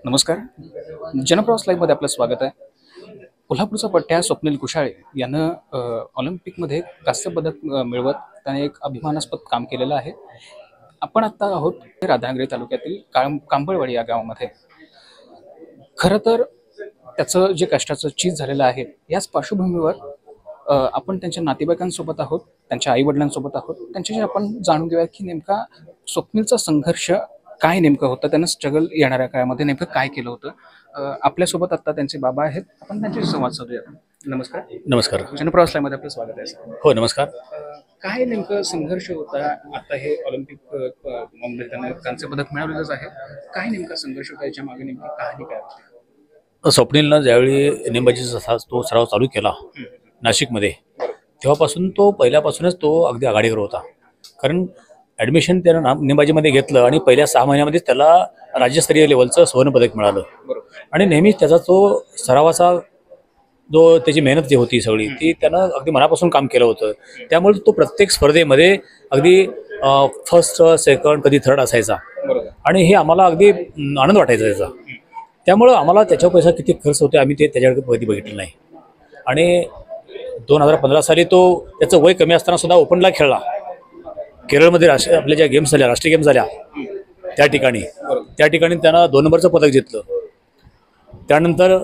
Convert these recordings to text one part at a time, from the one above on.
नमस्कार. जनप्रवास लाईव्हमध्ये आपलं स्वागत आहे. कोल्हापूरचा पट्ट्या स्वप्नील कुशाळे यानं ऑलिम्पिकमध्ये कांस्य पदक मिळवत त्याने एक अभिमानास्पद काम केलेलं आहे. आपण आत्ता आहोत राधानगरी तालुक्यातील कांबळवाडी या गावामध्ये. खरं तर त्याचं जे कष्टाचं चीज झालेलं आहे याच पार्श्वभूमीवर आपण त्यांच्या नातेवाईकांसोबत आहोत, त्यांच्या आईवडिलांसोबत आहोत. त्यांच्याशी आपण जाणून घेऊया की नेमका स्वप्नीलचा संघर्ष काय नेमकं होतं, त्यानं स्ट्रगल येणाऱ्या काळामध्ये नेमकं काय केलं होतं. आपल्यासोबत आता त्यांचे बाबा आहेत, आपण त्यांच्याशी संवाद साधूया. नमस्कार. नमस्कार. जनप्रवास लाईव्हमध्ये आपलं स्वागत आहे सर. हो, नमस्कार. काय नेमकं संघर्ष होता? आता हे ऑलिम्पिक मध्ये त्यानं कांस्य पदक मिळवलेलंच आहे. काय नेमका संघर्ष होता, याच्या मागे नेमकी कहाणी काय होती? स्वप्नीलनं ज्यावेळी नेमबाजीचा तो सराव चालू केला नाशिकमध्ये, तेव्हापासून तो पहिल्यापासूनच तो अगदी आघाडीवर होता. कारण ॲडमिशन त्यानं नेमबाजीमध्ये घेतलं आणि पहिल्या 6 महिन्यामध्येच त्याला राज्यस्तरीय लेवलचं सुवर्णपदक मिळालं. आणि नेहमीच त्याचा तो सरावाचा जो त्याची मेहनत जी होती सगळी ती त्यानं अगदी मनापासून काम केलं होतं. त्यामुळे तो प्रत्येक स्पर्धेमध्ये अगदी फर्स्ट, सेकंड, कधी थर्ड असायचा. आणि हे आम्हाला अगदी आनंद वाटायचा त्याचा. त्यामुळं आम्हाला त्याच्यावर पैसा किती खर्च होते आम्ही ते त्याच्याकडे कधी बघितलं नाही. आणि 2015 साली तो त्याचं वय कमी असताना सुद्धा ओपनला खेळला. केरळमध्ये आपल्या ज्या गेम्स झाल्या, राष्ट्रीय गेम्स झाल्या, त्या ठिकाणी त्यानं 2 नंबरचं पदक जिंकलं. त्यानंतर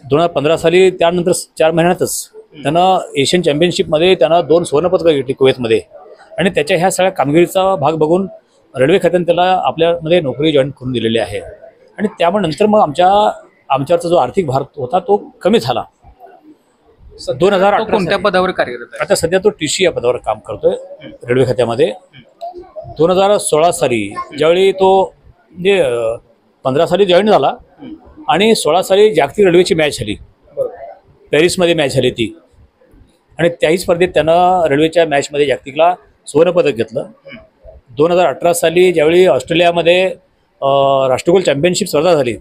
2015 साली त्यानंतर 4 महिन्यातच त्यानं एशियन चॅम्पियनशिपमध्ये त्यानं 2 सुवर्णपदकं घेतली कुवेतमध्ये. आणि त्याच्या ह्या सगळ्या कामगिरीचा भाग बघून रेल्वे खात्याने त्याला आपल्यामध्ये नोकरी जॉईन करून दिलेली आहे. आणि त्यामुळे नंतर मग आमच्यावरचा जो आर्थिक भार होता तो कमी झाला. 2018 कोणत्या पदावर कार्यरत आहे? आता सध्या तो TC या पदावर काम करतोय रेल्वे खात्यामध्ये. 2016 साली ज्यावेळी तो म्हणजे 15 साली जॉईन झाला आणि 16 साली जागतिक रेल्वेची मॅच झाली, पॅरिसमध्ये मॅच झाली ती. आणि त्याही स्पर्धेत त्यानं रेल्वेच्या मॅचमध्ये जागतिकला सुवर्णपदक घेतलं. 2018 साली ज्यावेळी ऑस्ट्रेलियामध्ये राष्ट्रकुल चॅम्पियनशिप स्पर्धा झाली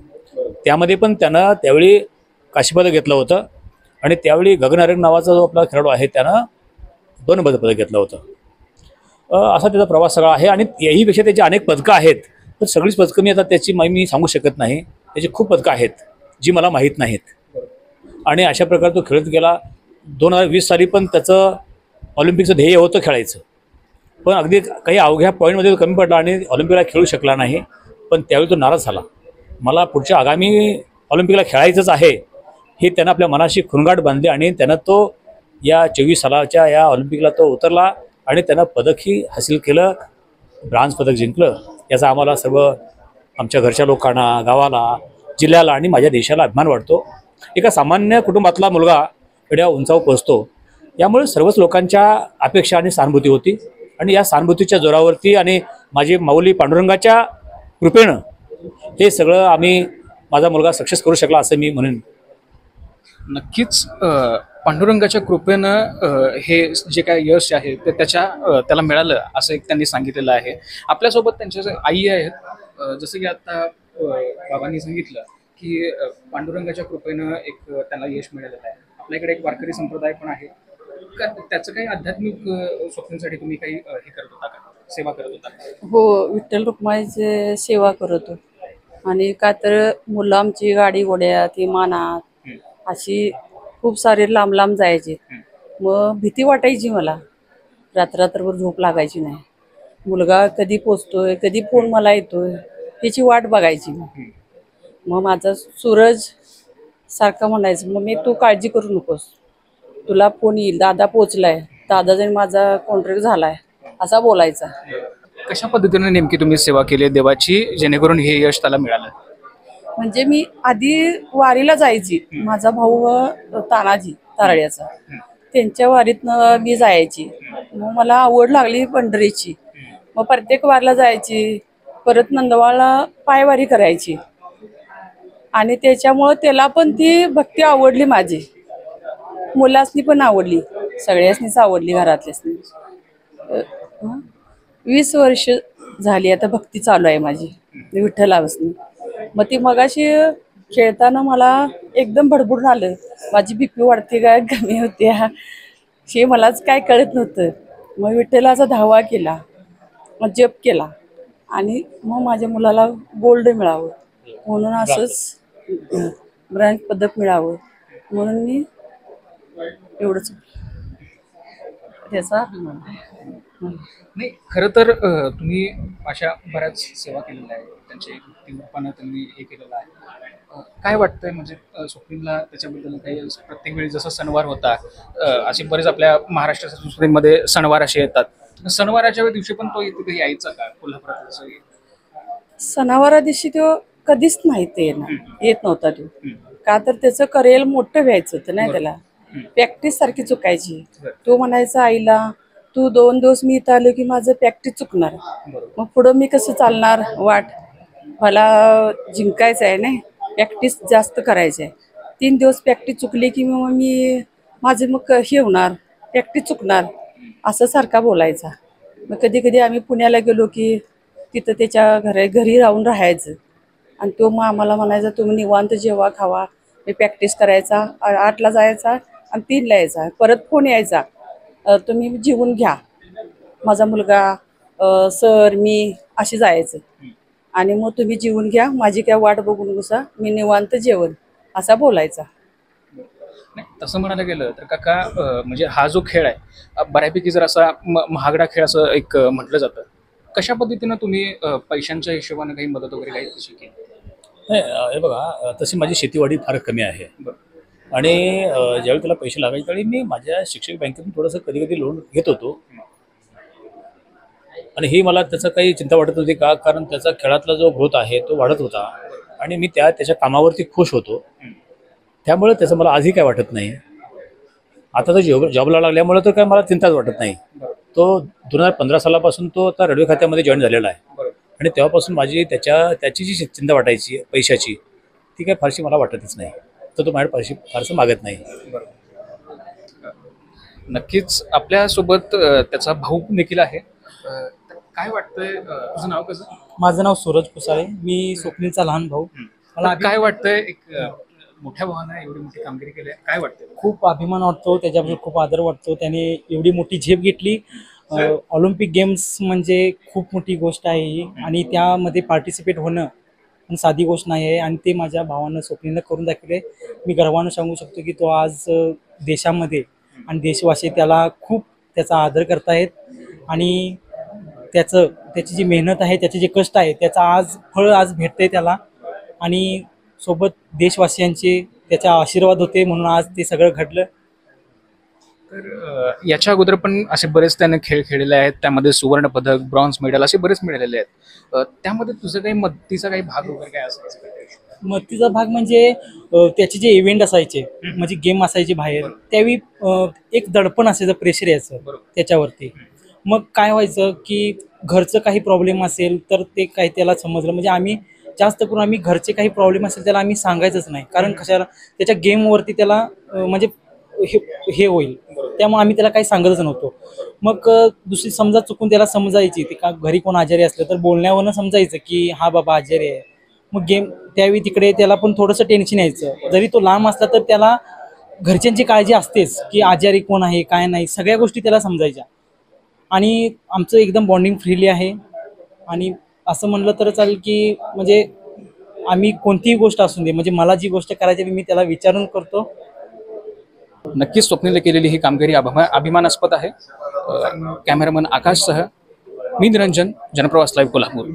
त्यामध्ये पण त्यानं त्यावेळी कांस्यपदक घेतलं होतं. आणि त्यावेळी गगन नारंग नावाचा जो आपला खेळाडू आहे त्यानं 2 नंबरचं पदक घेतलं होतं. असा त्याचा प्रवास सगळा आहे. आणि याहीपेक्षा त्याची अनेक पदकं आहेत, तर सगळीच पदकं मी आता त्याची मी सांगू शकत नाही. त्याची खूप पदकं आहेत जी मला माहीत नाहीत. आणि अशा प्रकारे तो खेळत गेला. 2020 साली पण त्याचं ऑलिम्पिकचं ध्येय होतं खेळायचं, पण अगदी काही अवघ्या पॉईंटमध्ये तो कमी पडला आणि ऑलिम्पिकला खेळू शकला नाही. पण त्यावेळी तो नाराज झाला. मला पुढच्या आगामी ऑलिम्पिकला खेळायचंच आहे हे त्यानं आपल्या मनाशी खुणगाठ बांधली. आणि त्यानं तो या 24 सालाच्या या ऑलिम्पिकला तो उतरला आणि त्यानं पदकही हासिल केलं, ब्रांझ पदक जिंकलं. याचा आम्हाला सर्व आमच्या घरच्या लोकांना, गावाला, जिल्ह्याला आणि माझ्या देशाला अभिमान वाटतो. एका सामान्य कुटुंबातला मुलगा एवढ्या उंचावर पोहोचतो, यामुळे सर्वच लोकांच्या अपेक्षा आणि सहानुभूती होती. आणि या सहानुभूतीच्या जोरावरती आणि माझी माऊली पांडुरंगाच्या कृपेनं हे सगळं माझा मुलगा सक्सेस करू शकला असं मी म्हणेन. नक्कीच पांडुरंगाच्या कृपेनं हे जे काय यश आहे ते त्याला मिळालं असं एक त्यांनी सांगितलेलं आहे. आपल्यासोबत त्यांच्या आई आहेत. जसं की आता बाबांनी सांगितलं की पांडुरंगाच्या कृपेनं एक त्यांना यश मिळालेलं आहे. आपल्याकडे एक वारकरी संप्रदाय पण आहे. त्याचं काही आध्यात्मिक स्वप्नांसाठी तुम्ही काही हे करत होता का, सेवा करत होता? हो, विठ्ठल रुक्माईची सेवा करतो. आणि का तर मुलं आमची गाडी घोड्यात विमानात अशी खूप सारे लांब लांब जायचे. मग भीती वाटायची मला, रात्रभर झोप लागायची नाही. मुलगा कधी पोचतोय, कधी फोन मला येतोय त्याची वाट बघायची. मग माझा सूरज सारखा म्हणायचं, मग मी तू काळजी करू नकोस, तुला फोन येईल, दादा पोचलाय, दादा जरी माझा कॉन्ट्रॅक्ट झालाय असा बोलायचा. कशा पद्धतीने नेमकी तुम्ही सेवा केली देवाची जेणेकरून हे यश त्याला मिळालं? म्हणजे मी आधी वारीला जायची. माझा भाऊ तानाजी तारळ्याचा, त्यांच्या वारीतनं मी जायची. मग मला आवड लागली पंढरीची. मग प्रत्येक वारीला जायची. परत नंदवाळला पायवारी करायची. आणि त्याच्यामुळं त्याला पण ती भक्ती आवडली माझी. मुलासनी पण आवडली, सगळ्यासनीच आवडली, घरातल्यासनी. 20 वर्ष झाली आता भक्ती चालू आहे माझी विठ्ठलापासून. मग ती मगाशी खेळताना मला एकदम भडभडून आलं. माझी BP वाढते काय कमी होते हे मलाच काय कळत नव्हतं. मग विठ्ठलाचा धावा केला, मग जप केला आणि मग माझ्या मुलाला गोल्ड मिळावं म्हणून असंच ब्रँच पदक मिळावं म्हणून मी एवढंच त्याचा नाही खरं तर तुम्ही अशा बऱ्याच सेवा केलेल्या आहेत, त्यांच्या एक रूपानं त्यांनी हे केलेलं आहे. काय वाटतंय म्हणजे स्वप्नीलला त्याच्याबद्दल काही प्रत्येक वेळी जसं सणवार होता, असे बरेच आपल्या महाराष्ट्र संस्कृतीमध्ये सणवार असे येतात, सणवाराच्या दिवशी पण तो तिथे यायचा का कोल्हापुरात असं? सणावारा दिवशी तो कधीच नाही ते येत नव्हता तो, का तर त्याचं करेल मोठं व्हायचं होतं नाही त्याला, प्रॅक्टिस सारखी चुकायची. तो म्हणायचा आईला तू 2 दिवस मी इथं आलो की माझं प्रॅक्टिस चुकणार, मग पुढं मी कसं चालणार वाट, मला जिंकायचं आहे नाही, प्रॅक्टिस जास्त करायची आहे. 3 दिवस प्रॅक्टिस चुकली की मग मी माझं मग हे होणार, प्रॅक्टिस चुकणार असं सारखा बोलायचा. मग कधी कधी आम्ही पुण्याला गेलो की तिथं त्याच्या घरी राहून राहायचं आणि तो मग आम्हाला म्हणायचा तुम्ही निवांत जेवा खावा, मी प्रॅक्टिस करायचा, 8ला जायचा आणि 3ला यायचा, परत फोन यायचा तुम्ही जेवून घ्या. माझा मुलगा सर मी अशी जायचं आणि मग तुम्ही जेवून घ्या, माझी काय वाट बघून बसा, मी निवांत जेवण असा बोलायचा. नाही तसं म्हणायला गेलं तर काका म्हणजे हा जो खेळ आहे बऱ्यापैकी जर असा महागडा खेळ असं एक म्हटलं जातं, कशा पद्धतीनं तुम्ही पैशांच्या हिशोबाने काही मदत वगैरे काही तशी केली? नाही हे बघा, तशी माझी शेतीवाडी फार कमी आहे आणि ज्यावेळी त्याला पैसे लागायचे त्यावेळी मी माझ्या शिक्षक बँकेतून थोडंसं कधी कधी लोन घेत होतो आणि ही मला त्याचं काही चिंता वाटत होती का, कारण त्याचा खेळातला जो ग्रोथ आहे तो वाढत होता आणि मी त्याच्या कामावरती खुश होतो, त्यामुळे त्याचं मला आजही काय वाटत नाही. आता तर जॉबला लागल्यामुळे तर काय मला चिंताच वाटत नाही. तो 2015 सालापासून तो आता रेल्वे खात्यामध्ये जॉईन झालेला आहे आणि तेव्हापासून माझी त्याची जी चिंता वाटायची पैशाची ती काय फारशी मला वाटतच नाही, तर तो माझ्या पैसे फारसं मागत नाही. नक्कीच आपल्यासोबत त्याचा भाऊ देखील आहे. तर काय वाटतंय, तुझं नाव कसं? माझं नाव सूरज कुसाळे, मी स्वप्नीलचा लहान भाऊ. मला काय वाटतंय एक मोठ्या भावानं एवढी मोठी कामगिरी केली आहे, काय वाटतंय? खूप अभिमान वाटतो, त्याच्याबद्दल खूप आदर वाटतो. त्याने एवढी मोठी झेप घेतली. ऑलिम्पिक गेम्स म्हणजे खूप मोठी गोष्ट आहे ही आणि त्यामध्ये पार्टिसिपेट होणं पण साधी गोष्ट नाही आहे आणि ते माझ्या भावानं स्वप्नीलनं करून दाखवले. मी गर्वानं सांगू शकतो की तो आज देशामध्ये आणि देशवासी त्याला खूप त्याचा आदर करतायत आणि त्याची जी मेहनत आहे, त्याचे जे कष्ट आहे, त्याचा आज फळ आज भेटतंय त्याला आणि सोबत देशवासियांचे त्याचा आशीर्वाद होते म्हणून आज ते सगळं घडलं. तर याच्या अगोदर पण असे बरेच त्याने खेळ खेळलेले आहेत, त्यामध्ये सुवर्ण पदक, ब्रॉन्झ मेडल असे बरेच मिळालेले आहेत. त्यामध्ये तुझं काही मदतीचा काही भाग वगैरे काय असायचं? मदतीचा भाग म्हणजे त्याचे जे इव्हेंट असायचे म्हणजे गेम असायचे बाहेर, त्यावेळी एक दडपण असायचं, प्रेशर यायचं त्याच्यावरती. मग काय व्हायचं की घरचं काही प्रॉब्लेम असेल तर ते काही त्याला समजलं, म्हणजे आम्ही जास्त करून आम्ही घरचे काही प्रॉब्लेम असेल त्याला आम्ही सांगायचंच नाही, कारण कशाला त्याच्या गेमवरती त्याला म्हणजे हे होईल, त्यामुळे आम्ही त्याला काही सांगतच नव्हतो. मग दुसरी समजा चुकून त्याला समजायची ती का घरी कोण आजारी असलं तर बोलण्यावरनं समजायचं की हा बाबा आजारी आहे. मग गेम त्यावेळी तिकडे त्याला पण थोडंसं टेन्शन यायचं, जरी तो लांब असला तर त्याला घरच्यांची काळजी असतेच की आजारी कोण आहे काय नाही, सगळ्या गोष्टी त्याला समजायच्या आणि आमचं एकदम बॉन्डिंग फ्रीली आहे. आणि असं म्हणलं तर चालेल की म्हणजे आम्ही कोणतीही गोष्ट असू दे, म्हणजे मला जी गोष्ट करायची मी त्याला विचारून करतो. नक्कीच स्वप्नीलने केलेली ही कामगिरी अभिमानास्पद आहे. कॅमेरामन आकाशसह मी निरंजन, जनप्रवास लाईव्ह कोल्हापूर.